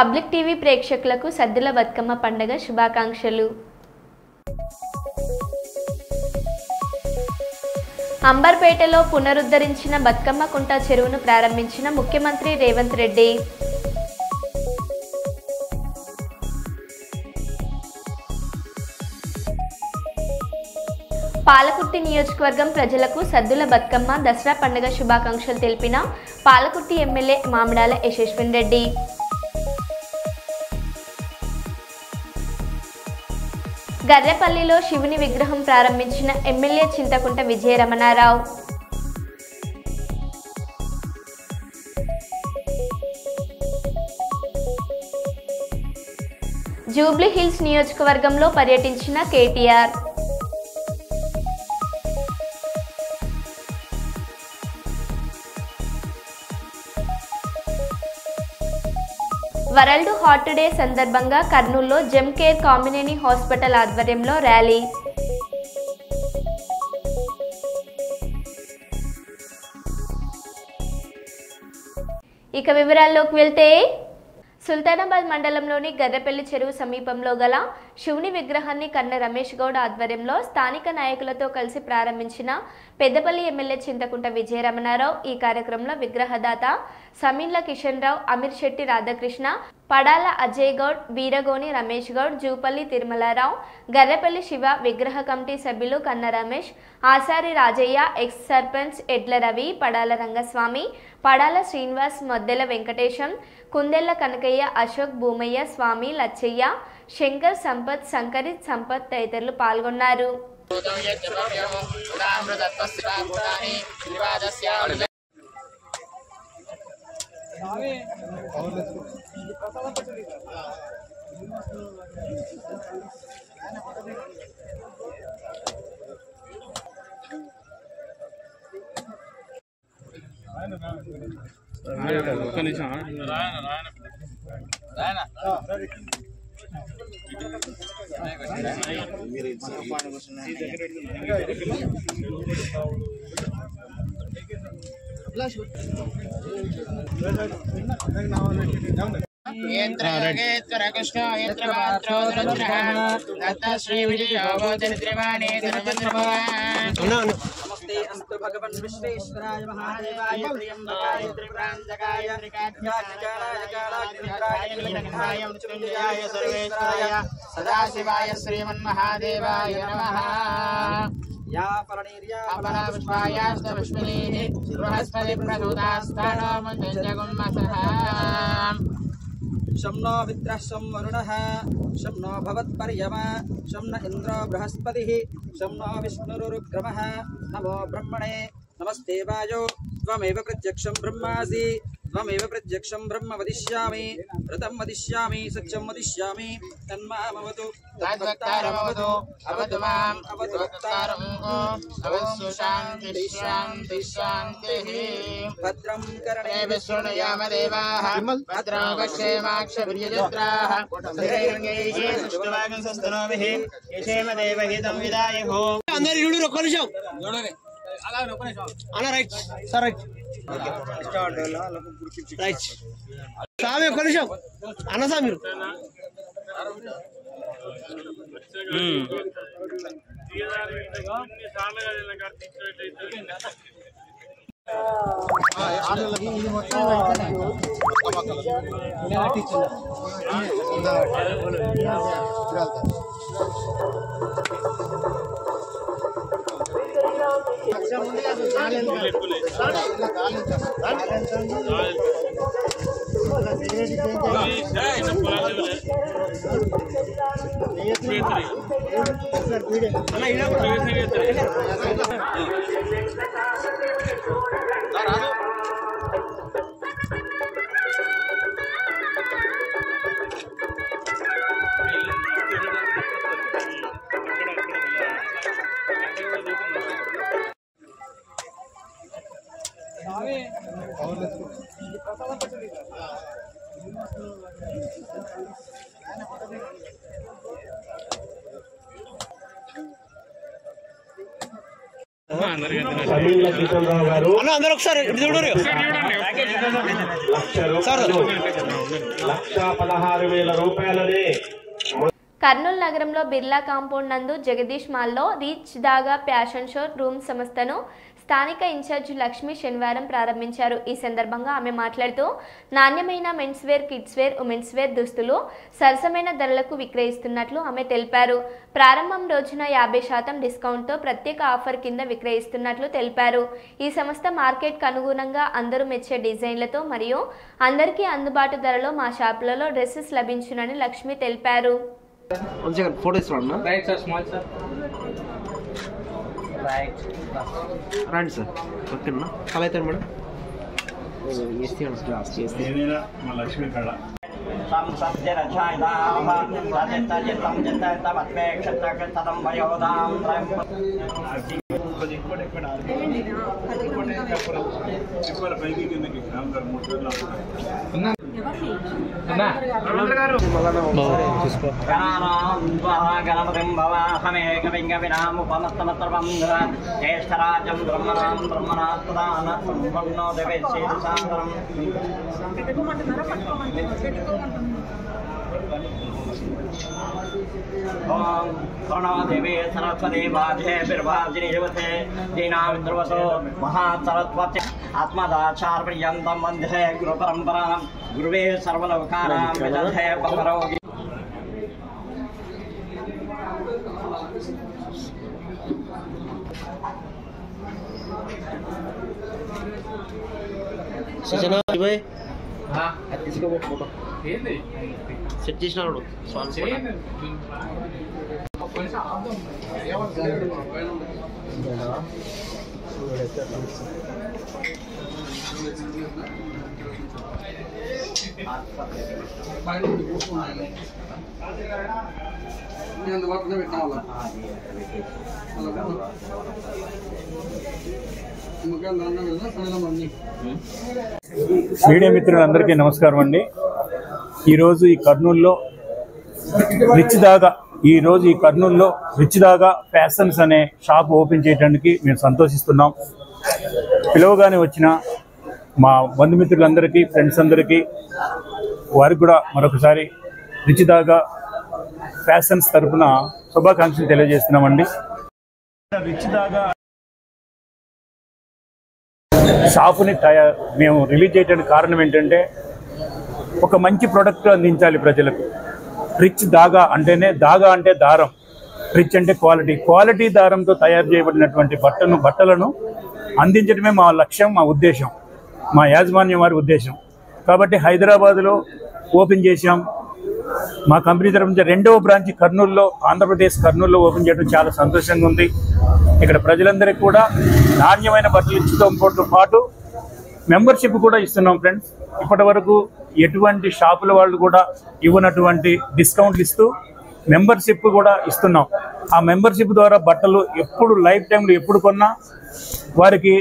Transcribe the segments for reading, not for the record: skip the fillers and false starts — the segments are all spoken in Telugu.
పబ్లిక్ టీవీ ప్రేక్షకులకు సద్దుల బతుకమ్మ పండుగ శుభాకాంక్షలు. అంబర్పేటలో పునరుద్ధరించిన బతుకమ్మ కుంట చెరువును ప్రారంభించిన ముఖ్యమంత్రి రేవంత్ రెడ్డి. పాలకుర్తి నియోజకవర్గం ప్రజలకు సద్దుల బతుకమ్మ దసరా పండుగ శుభాకాంక్షలు తెలిపిన పాలకుర్తి ఎమ్మెల్యే మామిడాల యశస్విన్ రెడ్డి. గర్రెపల్లిలో శివుని విగ్రహం ప్రారంభించిన ఎమ్మెల్యే చింతకుంట విజయరమణారావు. జూబ్లీ హిల్స్ నియోజకవర్గంలో పర్యటించిన కేటీఆర్. వరల్డ్ హార్ట్ డే సందర్భంగా కర్నూలులో జెమ్ కేర్ కామినేని హాస్పిటల్ ఆధ్వర్యంలో ర్యాలీ. ఇక వివరాల్లోకి వెళ్తే సుల్తానాబాద్ మండలంలోని గర్రెపల్లి చెరువు సమీపంలో గల శివుని విగ్రహాన్ని కన్న రమేష్ గౌడ్ ఆధ్వర్యంలో స్థానిక నాయకులతో కలిసి ప్రారంభించిన పెద్దపల్లి ఎమ్మెల్యే చింతకుంట విజయరమణారావు. ఈ కార్యక్రమంలో విగ్రహదాత సమీన్ల కిషన్ రావు, అమీర్ శెట్టి రాధాకృష్ణ, పడాల అజయ్ గౌడ్, వీరగోని రమేష్ గౌడ్, జూపల్లి తిరుమలారావు, గర్రెపల్లి శివ విగ్రహ కమిటీ సభ్యులు కన్న రమేష్, ఆసారి రాజయ్య, ఎక్స్ సర్పంచ్ ఎడ్ల రవి, పడాల రంగస్వామి, పడాల శ్రీనివాస్, మొద్దెల వెంకటేశం, కుందెళ్ల కనకయ్య, అశోక్, భూమయ్య, స్వామి, లచ్చయ్య, శంకర్, సంపత్, సంకరిత్, సంపత్ తదితరులు పాల్గొన్నారు. भगवान विश्वेश्वराय महादेवाय त्र्यंबकाय त्रिपुरांतकाय त्रिकाग्निकाय नीलकंठाय मृत्युंजयाय सर्वेश्वराय सदाशिवाय श्रीमन्महादेवाय नमः। या फलनीर्या फलापुष्पायास्तपुष्पिनीः बृहस्पति प्रसूतास्तानो मुञ्जगुन्मसः। शं नो मित्रः शं वरुणः शं नो भवत्पर्यमा शं न इन्द्रो बृहस्पतिः शं नो विष्णुरुग्रमः। नमो ब्रह्मणे नमस्ते वायो त्वमेव प्रत्यक्षं ब्रह्मासि त्वमेव प्रत्यक्षं ब्रह्म वदिष्यामि ऋतं वदिष्यामि सत्यं वदिष्यामि तन्मामवतु तद्वक्तारमवतु अवतु माम् अवतु वक्तारम् अवतु शान्तिः शान्तिः शान्तिः। भद्रं कर्णेभिः शृणुयाम देवाः भद्रं पश्येमाक्षभिर्यजत्राः स्थिरैर्यैः सुष्ठुवागंसस्तनोभिः यशेम देवहितं विदायुः। అందరూ ఇరుడు ఒక్క నిమిషం అలా ఒక్క నిమిషం అలా right sir right start right సామి ఒక్క నిమిషం అన్న సార్ మీరు సమీల కిషన్ రావు గారు అందరూ ఒకసారి 1,16,000 రూపాయలని కర్నూలు నగరంలో బిర్లా కాంపౌండ్ నందు జగదీష్ మాల్లో రీచ్ దాగా ఫ్యాషన్ షో రూమ్ సంస్థను స్థానిక ఇన్ఛార్జి లక్ష్మి శనివారం ప్రారంభించారు. ఈ సందర్భంగా ఆమె మాట్లాడుతూ నాణ్యమైన men's wear, kids wear, women's wear దుస్తులు సరసమైన ధరలకు విక్రయిస్తున్నట్లు ఆమె తెలిపారు. ప్రారంభం రోజున 50% డిస్కౌంట్తో ప్రత్యేక ఆఫర్ కింద విక్రయిస్తున్నట్లు తెలిపారు. ఈ సంస్థ మార్కెట్కు అనుగుణంగా అందరూ మెచ్చే డిజైన్లతో మరియు అందరికీ అందుబాటు ధరలో మా షాపులలో డ్రెస్సెస్ లభించునని లక్ష్మి తెలిపారు. రండి సార్ ఓకేనా అలా అయితే మేడం లక్ష్మీ కళ జ్యేష్ఠరాజం బ్రహ్మణాం బ్రహ్మణాత్మదాన సంపన్నో దేవేశేషాంతరం ఓం ప్రణవదేవి సరస్వతి బాధే బిర్వాజిని యువతే దీనావిద్రవసో మహాసరస్వతి ఆత్మదాచార పర్యంతం వందే గురు పరంపరాం గురువే సర్వలోకానాం విదధే భవరోగి సజనా భాయ్ इसको वो फोटो सेट చేసినాడు సాల్వ్ చేయండి నేను వాటిని పెట్టాలా మీడియా మిత్రులందరికీ నమస్కారం అండి. ఈరోజు ఈ కర్నూలులో రిచ్ దాగా ఫ్యాషన్స్ అనే షాప్ ఓపెన్ చేయడానికి మేము సంతోషిస్తున్నాం. పిలవగానే వచ్చిన మా బంధుమిత్రులందరికీ, ఫ్రెండ్స్ అందరికీ, వారికి కూడా మరొకసారి రిచ్ దాగా ఫ్యాషన్స్ తరఫున శుభాకాంక్షలు తెలియజేస్తున్నామండి. రిచ్ దాగా షాపుని మేము రిలీజ్ చేయడానికి కారణం ఏంటంటే ఒక మంచి ప్రోడక్ట్ అందించాలి ప్రజలకు. రిచ్ దాగా అంటేనే, దాగా అంటే దారం, రిచ్ అంటే క్వాలిటీ దారంతో తయారు చేయబడినటువంటి బట్టలను అందించడమే మా లక్ష్యం, మా ఉద్దేశం, మా యాజమాన్యం వారి ఉద్దేశం. కాబట్టి హైదరాబాద్లో ఓపెన్ చేశాం. మా కంపెనీ తరఫు నుంచి 2వ బ్రాంచ్ కర్నూలులో, ఆంధ్రప్రదేశ్ కర్నూలులో ఓపెన్ చేయడం చాలా సంతోషంగా ఉంది. ఇక్కడ ప్రజలందరికీ కూడా నాణ్యమైన బట్టలు ఇచ్చడంతో పాటు మెంబర్షిప్ కూడా ఇస్తున్నాం ఫ్రెండ్స్. ఇప్పటి వరకు ఎటువంటి షాపుల వాళ్ళు కూడా ఇవ్వనటువంటి డిస్కౌంట్లు ఇస్తూ మెంబర్షిప్ కూడా ఇస్తున్నాం. ఆ మెంబర్షిప్ ద్వారా బట్టలు ఎప్పుడు లైఫ్ టైంలో ఎప్పుడు కొన్నా వారికి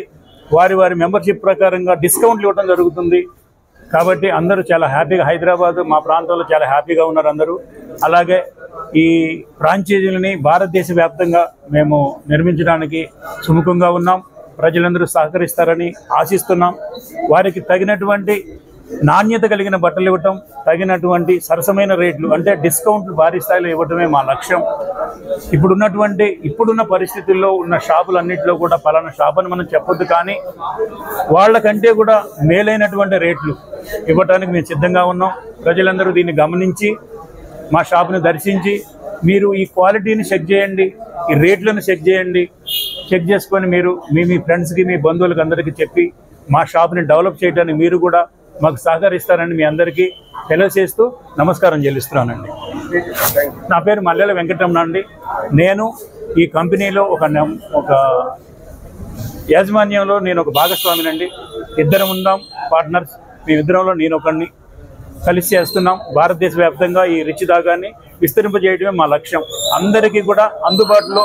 వారి మెంబర్షిప్ ప్రకారంగా డిస్కౌంట్లు ఇవ్వడం జరుగుతుంది. కాబట్టి అందరూ చాలా హ్యాపీగా, హైదరాబాద్ మా ప్రాంతంలో చాలా హ్యాపీగా ఉన్నారు అందరూ. అలాగే ఈ ఫ్రాంచైజీలని భారతదేశ వ్యాప్తంగా మేము నిర్మించడానికి సుముఖంగా ఉన్నాం. ప్రజలందరూ సహకరిస్తారని ఆశిస్తున్నాం. వారికి తగినటువంటి నాణ్యత కలిగిన బట్టలు ఇవ్వటం, తగినటువంటి సరసమైన రేట్లు అంటే డిస్కౌంట్లు భారీ స్థాయిలో ఇవ్వటమే మా లక్ష్యం. ఇప్పుడున్న పరిస్థితుల్లో ఉన్న షాపులన్నింటిలో కూడా పలానా షాప్ అని మనం చెప్పొద్దు, కానీ వాళ్ళకంటే కూడా మేలైనటువంటి రేట్లు ఇవ్వటానికి మేము సిద్ధంగా ఉన్నాం. ప్రజలందరూ దీన్ని గమనించి మా షాపుని దర్శించి మీరు ఈ క్వాలిటీని చెక్ చేయండి, ఈ రేట్లను చెక్ చేయండి. చెక్ చేసుకొని మీరు మీ ఫ్రెండ్స్కి, మీ బంధువులకు అందరికీ చెప్పి మా షాప్ని డెవలప్ చేయడానికి మీరు కూడా మాకు సహకరిస్తారని మీ అందరికీ తెలియజేస్తూ నమస్కారం చెల్లిస్తున్నానండి. నా పేరు మల్లెల వెంకటరమణ అండి. నేను ఈ కంపెనీలో ఒక యాజమాన్యంలో నేను ఒక భాగస్వామినండి. ఇద్దరం ఉన్నాం పార్ట్నర్స్. మేమిద్దరంలో నేను ఒకరిని కలిసి చేస్తున్నాం. భారతదేశ వ్యాప్తంగా ఈ రిచ్ దాగాన్ని విస్తరింపజేయడమే మా లక్ష్యం. అందరికీ కూడా అందుబాటులో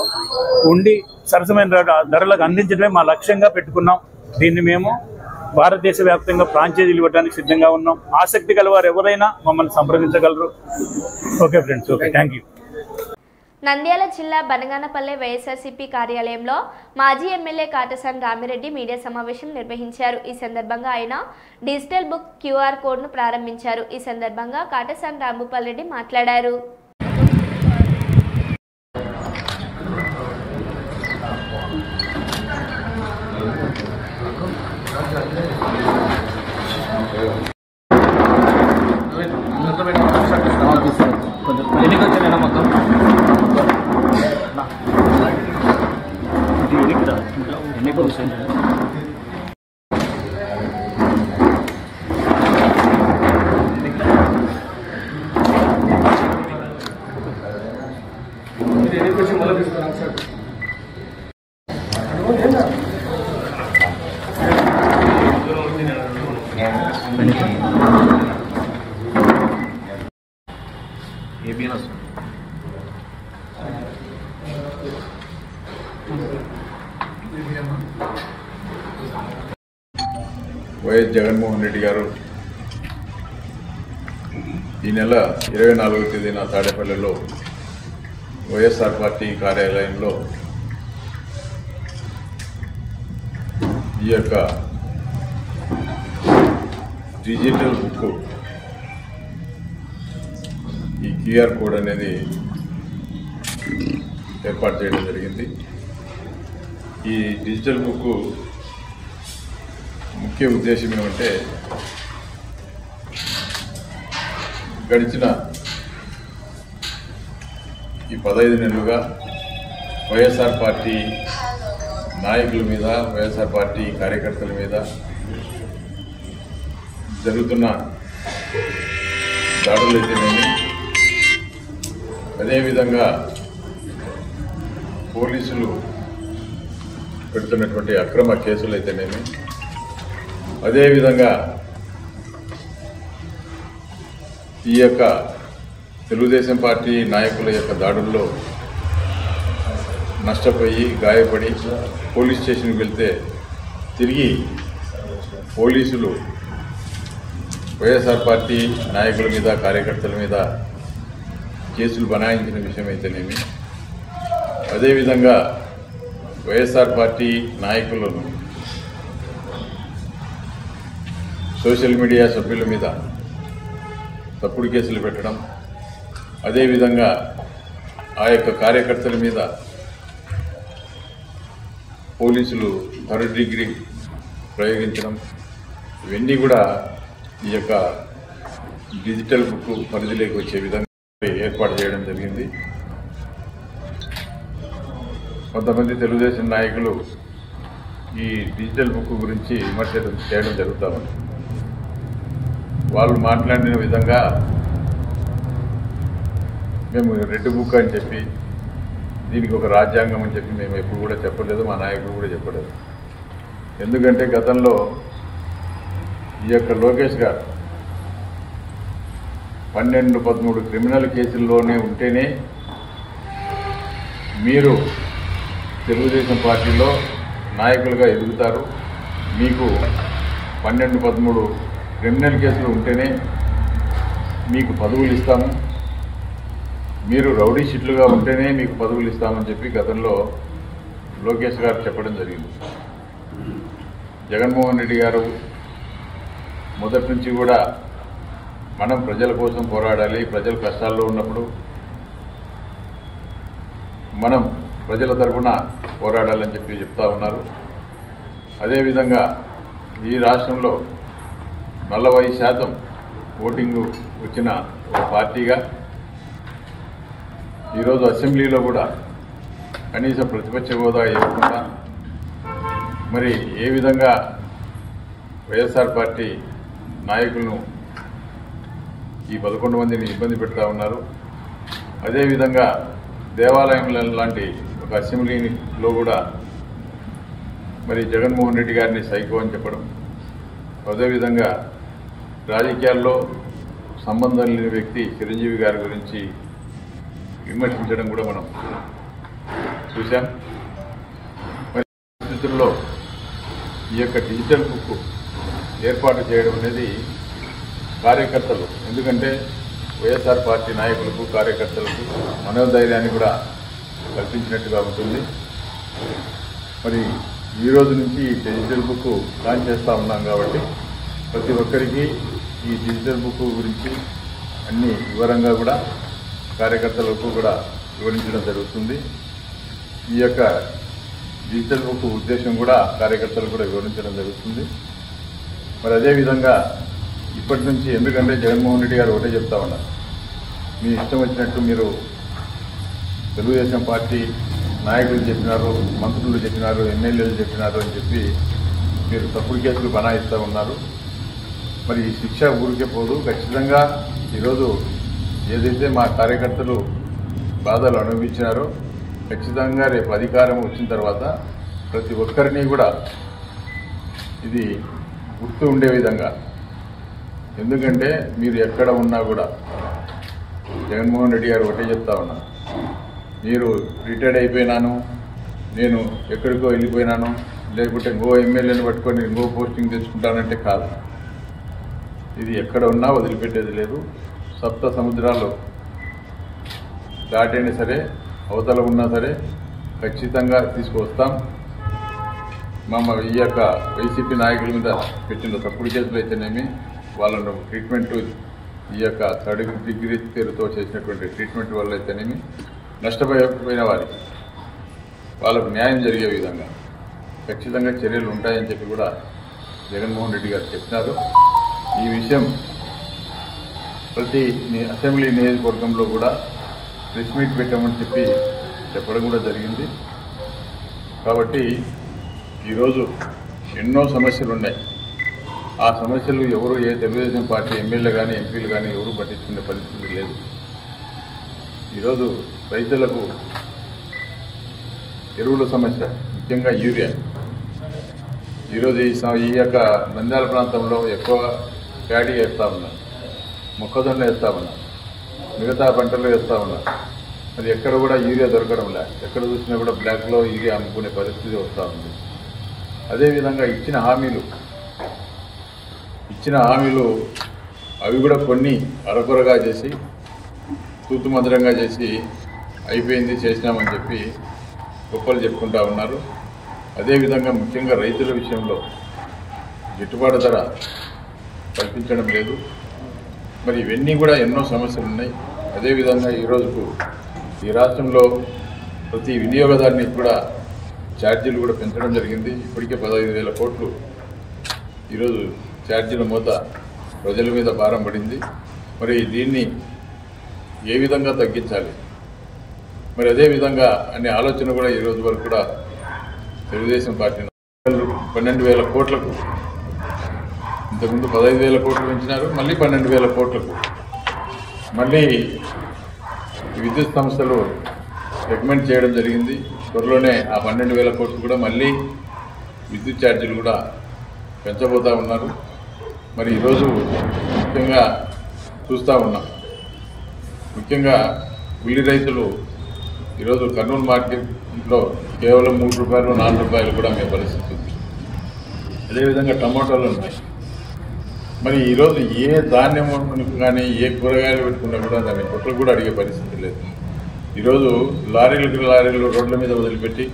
ఉండి సరసమైన ధరలకు అందించడమే మా లక్ష్యంగా పెట్టుకున్నాం. దీన్ని మేము భారతదేశ వ్యాప్తంగా ఫ్రాంచైజీలు ఇవ్వడానికి సిద్ధంగా ఉన్నాం. ఆసక్తి గల వారు ఎవరైనా మమ్మల్ని సంప్రదించగలరు. Okay friends, okay, thank you. Nandyal జిల్లా బనగానపల్లె వైఎస్ఆర్సీపీ కార్యాలయంలో మాజీ ఎమ్మెల్యే కాటసాని రామిరెడ్డి మీడియా సమావేశం నిర్వహించారు. ఈ సందర్భంగా ఆయన డిజిటల్ బుక్ క్యూఆర్ కోడ్ను ప్రారంభించారు. ఈ సందర్భంగా కాటసాని రాంభూపాల్ రెడ్డి మాట్లాడారు. వైఎస్ జగన్మోహన్ రెడ్డి గారు ఈ నెల 24వ తేదీన తాడేపల్లిలో వైఎస్ఆర్ పార్టీ కార్యాలయంలో ఈ యొక్క డిజిటల్ బుక్ ఈ క్యూఆర్ కోడ్ అనేది ఏర్పాటు చేయడం జరిగింది. ఈ డిజిటల్ బుక్ ముఖ్య ఉద్దేశం ఏమంటే గడిచిన ఈ 15 నెలలుగా వైఎస్ఆర్ పార్టీ నాయకుల మీద, వైఎస్ఆర్ పార్టీ కార్యకర్తల మీద జరుగుతున్న దాడులు అయితేనేమి, అదేవిధంగా పోలీసులు పెడుతున్నటువంటి అక్రమ కేసులు అయితేనేమి, అదేవిధంగా ఈ యొక్క తెలుగుదేశం పార్టీ నాయకుల యొక్క దాడుల్లో నష్టపోయి గాయపడి పోలీస్ స్టేషన్కి వెళ్తే తిరిగి పోలీసులు వైఎస్ఆర్ పార్టీ నాయకుల మీద, కార్యకర్తల మీద కేసులు బనాయించిన విషయం అయితేనేమి, అదేవిధంగా వైఎస్ఆర్ పార్టీ నాయకులను సోషల్ మీడియా సభ్యుల మీద తప్పుడు కేసులు పెట్టడం, అదేవిధంగా ఆ యొక్క కార్యకర్తల మీద పోలీసులు థర్డ్ డిగ్రీ ప్రయోగించడం, ఇవన్నీ కూడా ఈ యొక్క డిజిటల్ బుక్ పరిధిలోకి వచ్చే విధంగా ఏర్పాటు చేయడం జరిగింది. కొంతమంది తెలుగుదేశం నాయకులు ఈ డిజిటల్ బుక్ గురించి విమర్శ చేయడం జరుగుతూ ఉంది. వాళ్ళు మాట్లాడిన విధంగా మేము రెడ్ బుక్ అని చెప్పి, దీనికి ఒక రాజ్యాంగం అని చెప్పి మేము ఎప్పుడు కూడా చెప్పలేదు, మా నాయకులు కూడా చెప్పలేదు. ఎందుకంటే గతంలో ఈ యొక్క లోకేష్ గారు 12-13 క్రిమినల్ కేసుల్లోనే ఉంటేనే మీరు తెలుగుదేశం పార్టీలో నాయకులుగా ఎదుగుతారు, మీకు 12-13 క్రిమినల్ కేసులు ఉంటేనే మీకు పదవులు ఇస్తాము, మీరు రౌడీ షీట్లుగా ఉంటేనే మీకు పదవులు ఇస్తామని చెప్పి గతంలో లోకేష్ గారు చెప్పడం జరిగింది. జగన్మోహన్ రెడ్డి గారు మొదటి నుంచి కూడా మనం ప్రజల కోసం పోరాడాలి, ప్రజలు కష్టాల్లో ఉన్నప్పుడు మనం ప్రజల తరఫున పోరాడాలని చెప్పి చెప్తా ఉన్నారు. అదేవిధంగా ఈ రాష్ట్రంలో 40% ఓటింగు వచ్చిన ఒక పార్టీగా ఈరోజు అసెంబ్లీలో కూడా కనీసం ప్రతిపక్ష హోదా ఇవ్వకుండా మరి ఏ విధంగా వైఎస్ఆర్ పార్టీ నాయకులను ఈ 11 మందిని ఇబ్బంది పెడతా ఉన్నారు. అదేవిధంగా దేవాలయం లాంటి ఒక అసెంబ్లీలో కూడా మరి జగన్మోహన్ రెడ్డి గారిని సైకో అని చెప్పడం, అదేవిధంగా రాజకీయాల్లో సంబంధం లేని వ్యక్తి చిరంజీవి గారి గురించి విమర్శించడం కూడా మనం చూసాం. మరి పరిస్థితుల్లో ఈ యొక్క డిజిటల్ బుక్ ఏర్పాటు చేయడం అనేది కార్యకర్తలు, ఎందుకంటే వైఎస్ఆర్ పార్టీ నాయకులకు, కార్యకర్తలకు మనోధైర్యాన్ని కూడా కల్పించినట్టుగా ఉంటుంది. మరి ఈ రోజు నుంచి ఈ డిజిటల్ బుక్ లాంచ్ చేస్తూ ఉన్నాం కాబట్టి ప్రతి ఒక్కరికి ఈ డిజిటల్ బుక్ గురించి అన్ని వివరంగా కూడా కార్యకర్తలకు కూడా వివరించడం జరుగుతుంది. ఈ యొక్క డిజిటల్ బుక్ ఉద్దేశం కూడా కార్యకర్తలు కూడా వివరించడం జరుగుతుంది. మరి అదేవిధంగా ఇప్పటి నుంచి ఎందుకంటే జగన్మోహన్ రెడ్డి గారు ఒకటే చెప్తా ఉన్నారు, మీ ఇష్టం వచ్చినట్టు మీరు తెలుగుదేశం పార్టీ నాయకులు చెప్పినారు, మంత్రులు చెప్పినారు, ఎమ్మెల్యేలు చెప్పినారు అని చెప్పి మీరు తప్పుడు కేసులు బనాయిస్తూ ఉన్నారు. మరి ఈ శిక్ష ఊరికే పోదు. ఖచ్చితంగా ఈరోజు ఏదైతే మా కార్యకర్తలు బాధలు అనుభవించినారో ఖచ్చితంగా రేపు అధికారం వచ్చిన తర్వాత ప్రతి ఒక్కరిని కూడా ఇది గుర్తు ఉండే విధంగా, ఎందుకంటే మీరు ఎక్కడ ఉన్నా కూడా జగన్మోహన్ రెడ్డి గారు ఒకటే చెప్తా ఉన్నారు, మీరు రిటైర్డ్ అయిపోయినాను, నేను ఎక్కడికో వెళ్ళిపోయినాను, లేకుంటే ఇంకో ఎమ్మెల్యేని పట్టుకొని ఇంకో పోస్టింగ్ తెచ్చుకుంటానంటే కాదు. ఇది ఎక్కడ ఉన్నా వదిలిపెట్టేది లేదు. సప్త సముద్రాలు దాటైనా సరే, అవతల ఉన్నా సరే ఖచ్చితంగా తీసుకువస్తాం. ఈ యొక్క వైసీపీ నాయకుల మీద పెట్టిన తప్పుడు కేసులు అయితేనేమి, వాళ్ళను ట్రీట్మెంట్ ఈ యొక్క థర్డ్ డిగ్రీ పేరుతో చేసినటువంటి ట్రీట్మెంట్ వల్ల అయితేనేమి నష్టపోయిన వారికి వాళ్ళకు న్యాయం జరిగే విధంగా ఖచ్చితంగా చర్యలు ఉంటాయని చెప్పి కూడా జగన్మోహన్ రెడ్డి గారు చెప్పినారు. ఈ విషయం ప్రతి అసెంబ్లీ నియోజకవర్గంలో కూడా ప్రెస్ మీట్ పెట్టామని చెప్పడం కూడా జరిగింది. కాబట్టి ఈరోజు ఎన్నో సమస్యలు ఉన్నాయి. ఆ సమస్యలు ఎవరు ఏ తెలుగుదేశం పార్టీ ఎమ్మెల్యే కానీ ఎంపీలు కానీ ఎవరు పట్టించుకునే పరిస్థితి లేదు. ఈరోజు రైతులకు ఎరువుల సమస్య, ముఖ్యంగా యూరియా, ఈరోజు ఈ యొక్క నంద్యాల ప్రాంతంలో ఎక్కువ ప్యాడీ వేస్తూ ఉన్నారు, మొక్కజొన్న వేస్తూ ఉన్నారు, మిగతా పంటలు వేస్తూ ఉన్నారు. అది ఎక్కడ కూడా యూరియా దొరకడం లేదు. ఎక్కడ చూసినా కూడా బ్లాక్లో యూరియా అమ్ముకునే పరిస్థితి వస్తూ ఉంది. అదేవిధంగా ఇచ్చిన హామీలు అవి కూడా కొన్ని అరకొరగా చేసి తూతుమందరంగా చేసి అయిపోయింది చేసినామని చెప్పి గొప్పలు చెప్పుకుంటా ఉన్నారు. అదేవిధంగా ముఖ్యంగా రైతుల విషయంలో గిట్టుబాటు ధర కల్పించడం లేదు. మరి ఇవన్నీ కూడా ఎన్నో సమస్యలు ఉన్నాయి. అదేవిధంగా ఈరోజుకు ఈ రాష్ట్రంలో ప్రతి వినియోగదారునికి కూడా ఛార్జీలు కూడా పెంచడం జరిగింది. ఇప్పటికే 15,000 కోట్లు ఈరోజు ఛార్జీల మూత ప్రజల మీద భారం పడింది. మరి దీన్ని ఏ విధంగా తగ్గించాలి, మరి అదేవిధంగా అనే ఆలోచన కూడా ఈరోజు వరకు కూడా తెలుగుదేశం పార్టీ 12,000 కోట్లకు, ఇంతకుముందు 15,000 కోట్లు పెంచినారు, మళ్ళీ 12,000 కోట్లకు మళ్ళీ విద్యుత్ సంస్థలు రికమెండ్ చేయడం జరిగింది. త్వరలోనే ఆ 12,000 కోట్లు కూడా మళ్ళీ విద్యుత్ ఛార్జీలు కూడా పెంచబోతూ ఉన్నారు. మరి ఈరోజు ముఖ్యంగా చూస్తూ ఉన్నాం, ముఖ్యంగా ఉల్లి రైతులు ఈరోజు కర్నూలు మార్కెట్లో కేవలం 3 రూపాయలు 4 రూపాయలు కూడా అమ్మే పరిస్థితి ఉంది. అదేవిధంగా టమాటాలు ఉన్నాయి. మరి ఈరోజు ఏ ధాన్యం కానీ ఏ కూరగాయలు పెట్టుకున్నా కూడా దాని కొట్లు కూడా అడిగే పరిస్థితి లేదు. ఈరోజు లారీలు రోడ్ల మీద వదిలిపెట్టి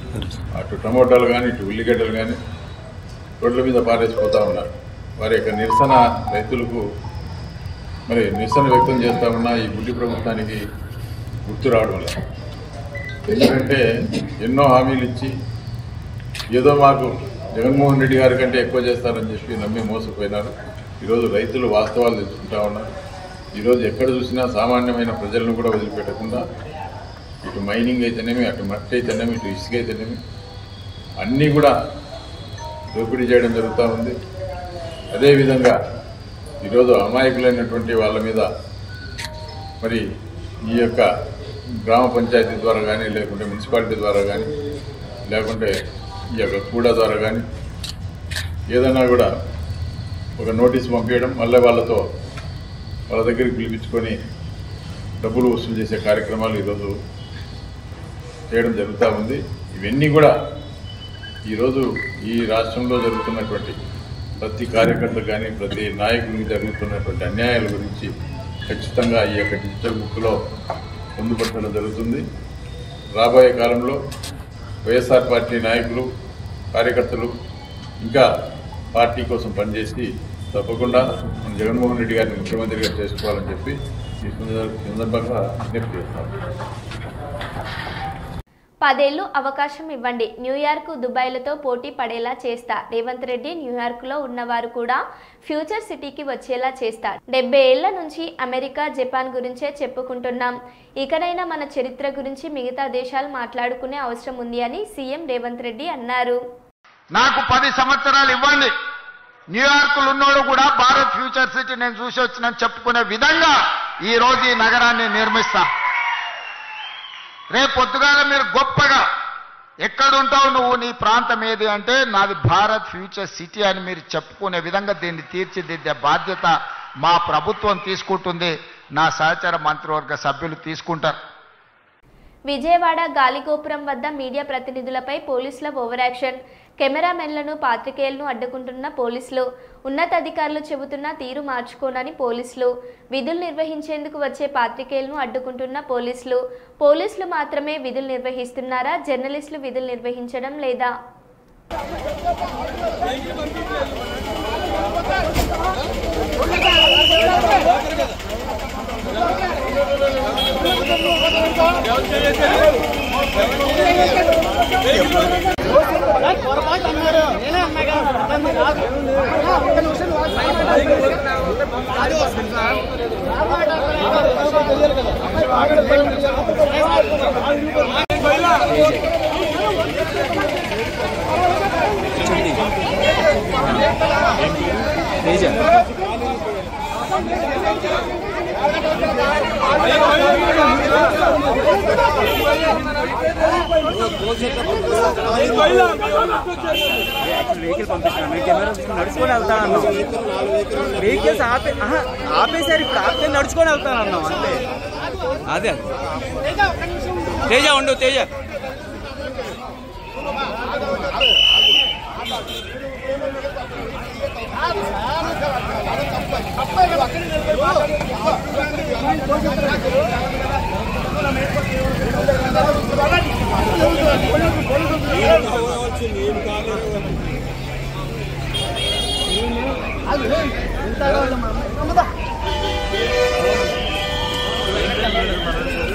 అటు టమోటాలు కానీ ఇటు ఉల్లిగడ్డలు కానీ రోడ్ల మీద పారేసిపోతూ ఉన్నారు. వారి యొక్క నిరసన రైతులకు మరి నిరసన వ్యక్తం చేస్తూ ఉన్నా ఈ బుద్ధి ప్రభుత్వానికి గుర్తు రావడం లేదు. ఎందుకంటే ఎన్నో హామీలు ఇచ్చి ఏదో మాకు జగన్మోహన్ రెడ్డి గారి కంటే ఎక్కువ చేస్తారని చెప్పి నమ్మి మోసపోయినారు. ఈరోజు రైతులు వాస్తవాలు తెలుసుకుంటా ఉన్నారు. ఈరోజు ఎక్కడ చూసినా సామాన్యమైన ప్రజలను కూడా వదిలిపెట్టకుండా ఇటు మైనింగ్ అయితేనేమి, అటు మట్టి అయితేనేమి, ఇటు ఇసుక అయితేనేమి అన్నీ కూడా దోపిడీ చేయడం జరుగుతూ ఉంది. అదేవిధంగా ఈరోజు అమాయకులైనటువంటి వాళ్ళ మీద మరి ఈ యొక్క గ్రామ పంచాయతీ ద్వారా కానీ, లేకుంటే మున్సిపాలిటీ ద్వారా కానీ, లేకుంటే ఈ యొక్క కూడా ద్వారా కానీ ఏదైనా కూడా ఒక నోటీస్ పంపించడం, మళ్ళీ వాళ్ళ దగ్గరికి పిలిపించుకొని డబ్బులు వసూలు చేసే కార్యక్రమాలు ఈరోజు చేయడం జరుగుతూ ఉంది. ఇవన్నీ కూడా ఈరోజు ఈ రాష్ట్రంలో జరుగుతున్నటువంటి ప్రతి కార్యకర్త కానీ, ప్రతి నాయకుడికి జరుగుతున్నటువంటి అన్యాయాల గురించి ఖచ్చితంగా ఈ యొక్క డిజిటల్ బుక్లో పొందుపరచడం జరుగుతుంది. రాబోయే కాలంలో వైఎస్ఆర్ పార్టీ నాయకులు కార్యకర్తలు ఇంకా పార్టీ కోసం పనిచేసి తప్పకుండా మన జగన్మోహన్ రెడ్డి గారిని ముఖ్యమంత్రిగా చేసుకోవాలని చెప్పి ఈ సందర్భంగా విజ్ఞప్తి చేస్తాను. 10 ఏళ్లు అవకాశం ఇవ్వండి, న్యూయార్క్ దుబాయ్లతో పోటీ పడేలా చేస్తా. రేవంత్ రెడ్డి న్యూయార్క్లో ఉన్నవారు కూడా ఫ్యూచర్ సిటీకి వచ్చేలా చేస్తా. 70 ఏళ్ల నుంచి అమెరికా, జపాన్ గురించే చెప్పుకుంటున్నాం. ఇకనైనా మన చరిత్ర గురించి మిగతా దేశాలు మాట్లాడుకునే అవసరం ఉంది అని సీఎం రేవంత్ రెడ్డి అన్నారు. నాకు 10 సంవత్సరాలు ఇవ్వండి, న్యూయార్క్లో ఉన్నోడు కూడా భారత్ ఫ్యూచర్ సిటీ నేను చూసి వచ్చిన చెప్పుకునే విధంగా ఈ రోజు ఈ నగరాన్ని నిర్మిస్తా. రేపు పొద్దుగాల మీరు గొప్పగా ఎక్కడుంటావు నువ్వు, నీ ప్రాంతం ఏది అంటే నాది భారత్ ఫ్యూచర్ సిటీ అని మీరు చెప్పుకునే విధంగా దీన్ని తీర్చిదిద్దే బాధ్యత మా ప్రభుత్వం తీసుకుంటుంది, నా సహచర మంత్రివర్గ సభ్యులు తీసుకుంటారు. విజయవాడ గాలిగోపురం వద్ద మీడియా ప్రతినిధులపై పోలీసుల ఓవర్ యాక్షన్. కెమెరామెన్లను, పాత్రికేయులను అడ్డుకుంటున్న పోలీసులు. ఉన్నతాధికారులు చెబుతున్న తీరు మార్చుకోనని పోలీసులు. విధులు నిర్వహించేందుకు వచ్చే పాత్రికేయులను అడ్డుకుంటున్న పోలీసులు. పోలీసులు మాత్రమే విధులు నిర్వహిస్తున్నారా? జర్నలిస్టులు విధులు నిర్వహించడం లేదా? వెహికల్ పంపిస్తున్నాను, కెమెరా నడుచుకొని వెళ్తాను. వెహికల్స్ ఆపేసారు, ఇప్పుడు ఆపితే నడుచుకొని వెళ్తాను అన్నాం అంతే. అదే తేజ ఉండు, తేజ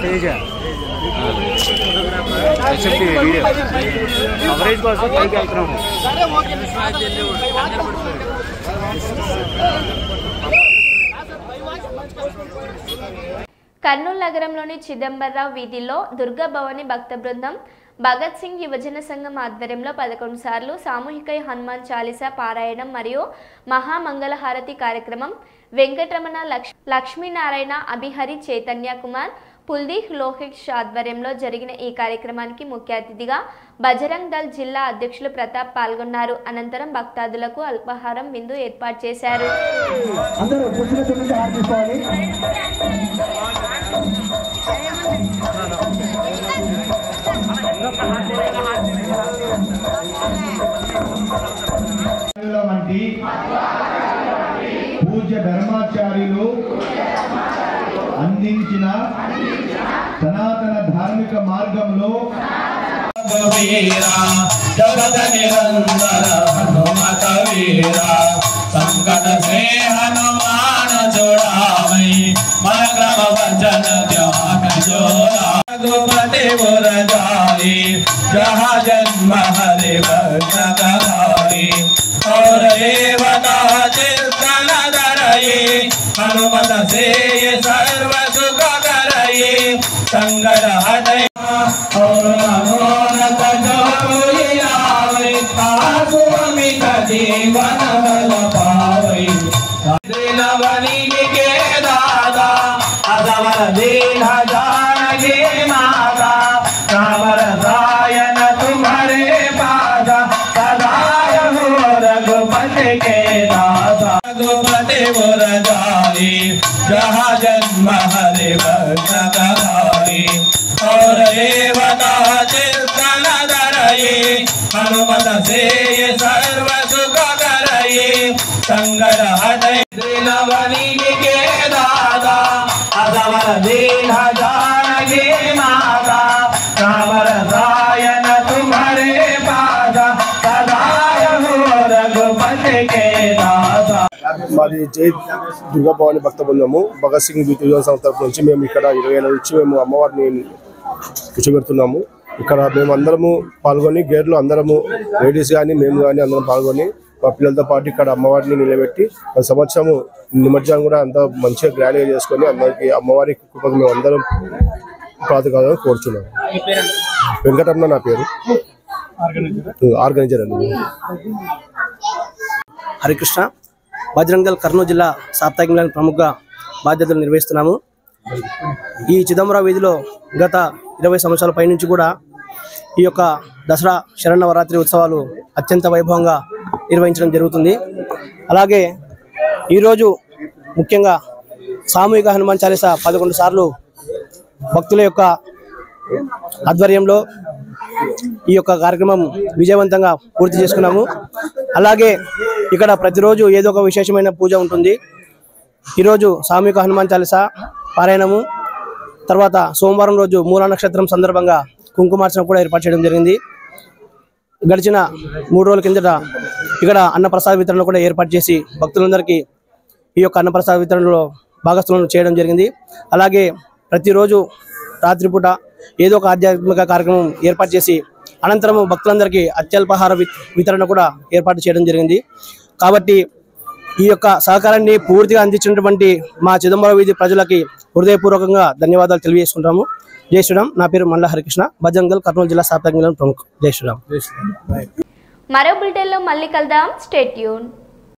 తేజ వీడియో కవరేజ్ కోసం పైకి వెళ్తున్నాము. కర్నూలు నగరంలోని చిదంబరరావు వీధిలో దుర్గా భవాని భక్త బృందం భగత్ సింగ్ యువజన సంఘం ఆధ్వర్యంలో 11 సార్లు సామూహిక హనుమాన్ చాలీసా పారాయణం మరియు మహామంగళహారతి కార్యక్రమం. వెంకటరమణ, లక్ష్మీనారాయణ, అభిహరి, చైతన్య కుమార్, పుల్దీప్ లోహిష్ ఆధ్వర్యంలో జరిగిన ఈ కార్యక్రమానికి ముఖ్య అతిథిగా బజరంగ్ దళ్ జిల్లా అధ్యక్షులు ప్రతాప్ పాల్గొన్నారు. అనంతరం భక్తాదులకు అల్పాహారం విందు ఏర్పాటు చేశారు. పూజ్య ధర్మాచార్యులు అందించిన సనాతన ధార్మిక మార్గంలో జగత నిరంతర హనుమత వీర సంకట సే హనుమాన జోడావై మన గ్రామ వచన ధ్యాన జోడా రఘుపతి గురజాలి జహా జన్మ హరి భక్త కహారి और देवता चिंतन धरये हनुमत से ये सर्व सुख करये संकट हटे और मनोरथ जो कोई आवे आसु अमित जीवन बल पावे दिलवनी के दादा अदवर दीन जानकी माता कामर सायन तुम्हारे पादा सदा रघुपति के दाता रघुपति गुरजारी जहाँ जन्म हरि भक्त कहारी और देवता चिंतन धरये हनुमत से ये सर्व सुख करये संकट हटे दिलवनी के दादा अदवर दीन जानकी माता మాది జై దుర్గా భవాని భక్త బృందము భగత్ సింగ్ యూత్ సంస్థ నుంచి మేము ఇక్కడ 20 ఏళ్ళ నుంచి మేము అమ్మవారిని కూర్చోబెడుతున్నాము. ఇక్కడ మేము అందరము పాల్గొని గేర్లో అందరము లేడీస్ కానీ మేము కానీ అందరం పాల్గొని మా పిల్లలతో పాటు ఇక్కడ అమ్మవారిని నిలబెట్టి సంవత్సరము నిమజ్జనం కూడా అంతా మంచిగా గ్రాండ్గా చేసుకొని అందరికి అమ్మవారి కృపకు మేము అందరం ప్రాతికాలని కోరుచున్నాము. వెంకటరమణ నా పేరు, ఆర్గనైజర్ అండి. హరికృష్ణ, బజరంగల్ కర్నూలు జిల్లా సాప్తాహిక ప్రముఖ బాధ్యతలు నిర్వహిస్తున్నాము. ఈ చిదంబరం వీధిలో గత 20 సంవత్సరాల పైనుంచి కూడా ఈ యొక్క దసరా శరన్నవరాత్రి ఉత్సవాలు అత్యంత వైభవంగా నిర్వహించడం జరుగుతుంది. అలాగే ఈరోజు ముఖ్యంగా సామూహిక హనుమాన్ చాలీసా 11 సార్లు భక్తుల యొక్క ఆధ్వర్యంలో ఈ యొక్క కార్యక్రమం విజయవంతంగా పూర్తి చేసుకున్నాము. అలాగే ఇక్కడ ప్రతిరోజు ఏదో ఒక విశేషమైన పూజ ఉంటుంది. ఈరోజు సామూహిక హనుమాన్ చాలీసా పారాయణము, తర్వాత సోమవారం రోజు మూలా నక్షత్రం సందర్భంగా కుంకుమార్చన కూడా ఏర్పాటు చేయడం జరిగింది. గడిచిన 3 రోజుల కిందట ఇక్కడ అన్నప్రసాద వితరణ కూడా ఏర్పాటు చేసి భక్తులందరికీ ఈ యొక్క అన్నప్రసాద వితరణలో భాగస్వాములను చేయడం జరిగింది. అలాగే ప్రతిరోజు రాత్రిపూట ఏదో ఒక ఆధ్యాత్మిక కార్యక్రమం ఏర్పాటు చేసి అనంతరం భక్తులందరికీ అత్యల్పాహార వితరణ కూడా ఏర్పాటు చేయడం జరిగింది. కాబట్టి ఈ యొక్క సహకారాన్ని పూర్తిగా అందించినటువంటి మా చిదంబరం వీధి ప్రజలకి హృదయపూర్వకంగా ధన్యవాదాలు తెలియజేసుకుంటాము. జై శ్రీరామ్. నా పేరు మండల హరికృష్ణ, బజరంగల్ కర్నూలు జిల్లా సాప్తాహిక ప్రముఖ. జై శ్రీరామ్. మరో బులెటిన్లో మళ్ళీ కలుద్దాం. Stay tune.